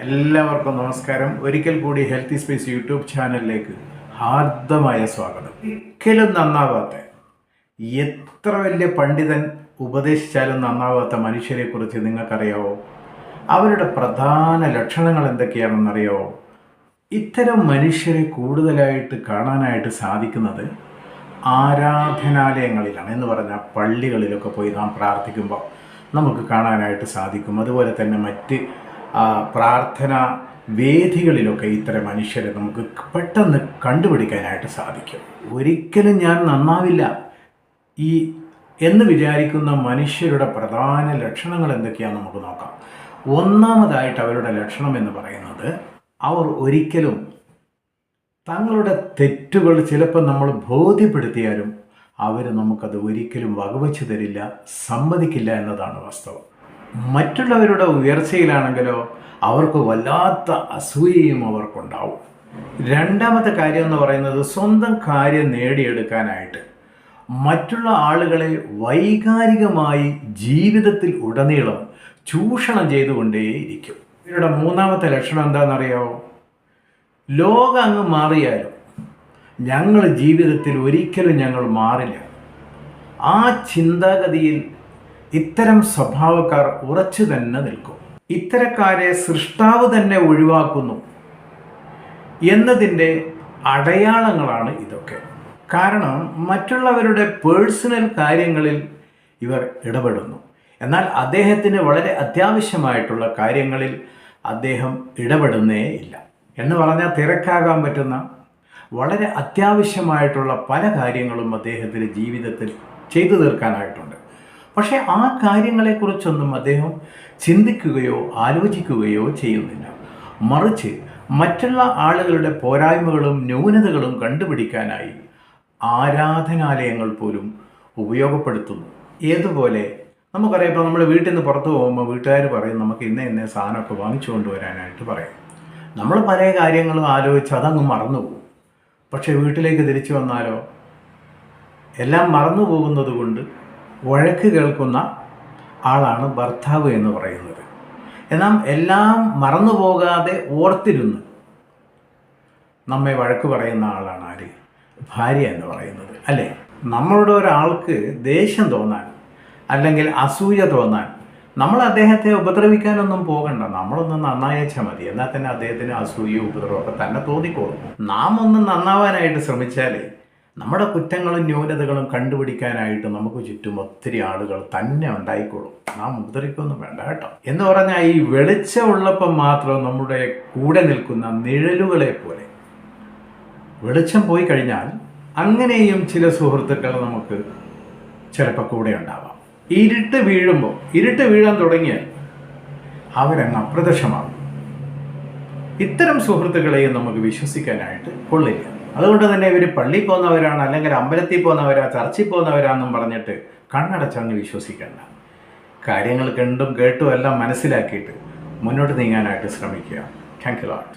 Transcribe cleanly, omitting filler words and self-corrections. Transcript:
എല്ലാവർക്കും നമസ്കാരം. ഒരിക്കൽ കൂടി ഹെൽത്തി സ്പേസ് യൂട്യൂബ് ചാനലിലേക്ക് ഹാർദമായ സ്വാഗതം. ഒരിക്കലും നന്നാവാത്ത, എത്ര വലിയ പണ്ഡിതൻ ഉപദേശിച്ചാലും നന്നാവാത്ത മനുഷ്യരെക്കുറിച്ച് നിങ്ങൾക്കറിയാവോ? അവരുടെ പ്രധാന ലക്ഷണങ്ങൾ എന്തൊക്കെയാണെന്നറിയാവോ? ഇത്തരം മനുഷ്യരെ കൂടുതലായിട്ട് കാണാനായിട്ട് സാധിക്കുന്നത് ആരാധനാലയങ്ങളിലാണ്. എന്ന് പറഞ്ഞാൽ പള്ളികളിലൊക്കെ പോയി നാം പ്രാർത്ഥിക്കുമ്പോൾ നമുക്ക് കാണാനായിട്ട് സാധിക്കും. അതുപോലെ തന്നെ മറ്റ് പ്രാർത്ഥന വേദികളിലൊക്കെ ഇത്തരം മനുഷ്യരെ നമുക്ക് പെട്ടെന്ന് കണ്ടുപിടിക്കാനായിട്ട് സാധിക്കും. ഒരിക്കലും ഞാൻ നന്നാവില്ല എന്ന് വിചാരിക്കുന്ന മനുഷ്യരുടെ പ്രധാന ലക്ഷണങ്ങൾ എന്തൊക്കെയാണെന്ന് നമുക്ക് നോക്കാം. ഒന്നാമതായിട്ട് അവരുടെ ലക്ഷണം എന്ന് പറയുന്നത്, അവർ ഒരിക്കലും തങ്ങളുടെ തെറ്റുകൾ ചിലപ്പോൾ നമ്മൾ ബോധ്യപ്പെടുത്തിയാലും അവർ നമുക്കത് ഒരിക്കലും വകവച്ച് തരില്ല, സമ്മതിക്കില്ല എന്നതാണ് വാസ്തവം. മറ്റുള്ളവരുടെ ഉയർച്ചയിലാണെങ്കിലോ അവർക്ക് വല്ലാത്ത അസൂയയും അവർക്കുണ്ടാവും. രണ്ടാമത്തെ കാര്യം എന്ന് പറയുന്നത്, സ്വന്തം കാര്യം നേടിയെടുക്കാനായിട്ട് മറ്റുള്ള ആളുകളെ വൈകാരികമായി ജീവിതത്തിൽ ഉടനീളം ചൂഷണം ചെയ്തുകൊണ്ടേയിരിക്കും. ഇവരുടെ മൂന്നാമത്തെ ലക്ഷണം എന്താണെന്നറിയാമോ? ലോകം അങ്ങ് മാറിയാലും ഞങ്ങൾ ജീവിതത്തിൽ ഒരിക്കലും ഞങ്ങൾ മാറില്ല. ആ ചിന്താഗതിയിൽ ഇത്തരം സ്വഭാവക്കാർ ഉറച്ചു തന്നെ നിൽക്കും. ഇത്തരക്കാരെ സൃഷ്ടാവ് തന്നെ ഒഴിവാക്കുന്നു എന്നതിൻ്റെ അടയാളങ്ങളാണ് ഇതൊക്കെ. കാരണം മറ്റുള്ളവരുടെ പേഴ്സണൽ കാര്യങ്ങളിൽ ഇവർ ഇടപെടുന്നു. എന്നാൽ അദ്ദേഹത്തിന് വളരെ അത്യാവശ്യമായിട്ടുള്ള കാര്യങ്ങളിൽ അദ്ദേഹം ഇടപെടുന്നേ ഇല്ല. എന്ന് പറഞ്ഞാൽ തിരക്കാകാൻ പറ്റുന്ന വളരെ അത്യാവശ്യമായിട്ടുള്ള പല കാര്യങ്ങളും അദ്ദേഹത്തിൻ്റെ ജീവിതത്തിൽ ചെയ്തു തീർക്കാനായിട്ടുണ്ട്. പക്ഷേ ആ കാര്യങ്ങളെക്കുറിച്ചൊന്നും അദ്ദേഹം ചിന്തിക്കുകയോ ആലോചിക്കുകയോ ചെയ്യുന്നില്ല. മറിച്ച് മറ്റുള്ള ആളുകളുടെ പോരായ്മകളും ന്യൂനതകളും കണ്ടുപിടിക്കാനായി ആരാധനാലയങ്ങൾ പോലും ഉപയോഗപ്പെടുത്തുന്നു. ഏതുപോലെ നമുക്കറിയാം, ഇപ്പോൾ നമ്മൾ വീട്ടിൽ നിന്ന് പുറത്ത് പോകുമ്പോൾ വീട്ടുകാർ പറയും നമുക്ക് ഇന്ന സാധനമൊക്കെ വാങ്ങിച്ചു കൊണ്ടുവരാനായിട്ട് പറയും. നമ്മൾ പല കാര്യങ്ങളും ആലോചിച്ച് അതങ്ങ് മറന്നുപോകും. പക്ഷേ വീട്ടിലേക്ക് തിരിച്ചു വന്നാലോ എല്ലാം മറന്നു പോകുന്നത് കൊണ്ട് വഴക്ക് കേൾക്കുന്ന ആളാണ് ഭർത്താവ് എന്ന് പറയുന്നത്. എന്നാൽ എല്ലാം മറന്നു പോകാതെ ഓർത്തിരുന്ന് നമ്മെ വഴക്ക് പറയുന്ന ആളാണ് ആര്? ഭാര്യ എന്ന് പറയുന്നത്, അല്ലേ? നമ്മളുടെ ഒരാൾക്ക് ദേഷ്യം തോന്നാൻ അല്ലെങ്കിൽ അസൂയ തോന്നാൻ നമ്മൾ അദ്ദേഹത്തെ ഉപദ്രവിക്കാനൊന്നും പോകണ്ട. നമ്മളൊന്ന് നന്നായച്ചാൽ മതി. എന്നാൽ തന്നെ അദ്ദേഹത്തിന് അസൂയയും ഉപദ്രവമൊക്കെ തന്നെ തോന്നിക്കോളും. നാം ഒന്ന് നന്നാവാനായിട്ട് ശ്രമിച്ചാലേ നമ്മുടെ കുറ്റങ്ങളും ന്യൂനതകളും കണ്ടുപിടിക്കാനായിട്ട് നമുക്ക് ചുറ്റും ഒത്തിരി ആളുകൾ തന്നെ ഉണ്ടായിക്കോളും. നാം ഉപദ്രവിക്കൊന്നും വേണ്ട കേട്ടോ. എന്ന് പറഞ്ഞാൽ ഈ വെളിച്ചമുള്ളപ്പം മാത്രം നമ്മുടെ കൂടെ നിൽക്കുന്ന നിഴലുകളെ പോലെ, വെളിച്ചം പോയി കഴിഞ്ഞാൽ അങ്ങനെയും ചില സുഹൃത്തുക്കൾ നമുക്ക് ചിലപ്പോൾ കൂടെ ഉണ്ടാവാം. ഇരുട്ട് വീഴാൻ തുടങ്ങിയാൽ അവരങ്ങ് അപ്രത്യക്ഷമാകും. ഇത്തരം സുഹൃത്തുക്കളെയും നമുക്ക് വിശ്വസിക്കാനായിട്ട് കൊള്ളില്ല. അതുകൊണ്ട് തന്നെ ഇവർ പള്ളിയിൽ പോകുന്നവരാണ്, അല്ലെങ്കിൽ അമ്പലത്തിൽ പോകുന്നവരാ, ചർച്ചിൽ പോകുന്നവരാണെന്നും പറഞ്ഞിട്ട് കണ്ണടച്ചങ്ങ് വിശ്വസിക്കേണ്ട. കാര്യങ്ങൾ കണ്ടും കേട്ടും എല്ലാം മനസ്സിലാക്കിയിട്ട് മുന്നോട്ട് നീങ്ങാനായിട്ട് ശ്രമിക്കുക. Thank you lot.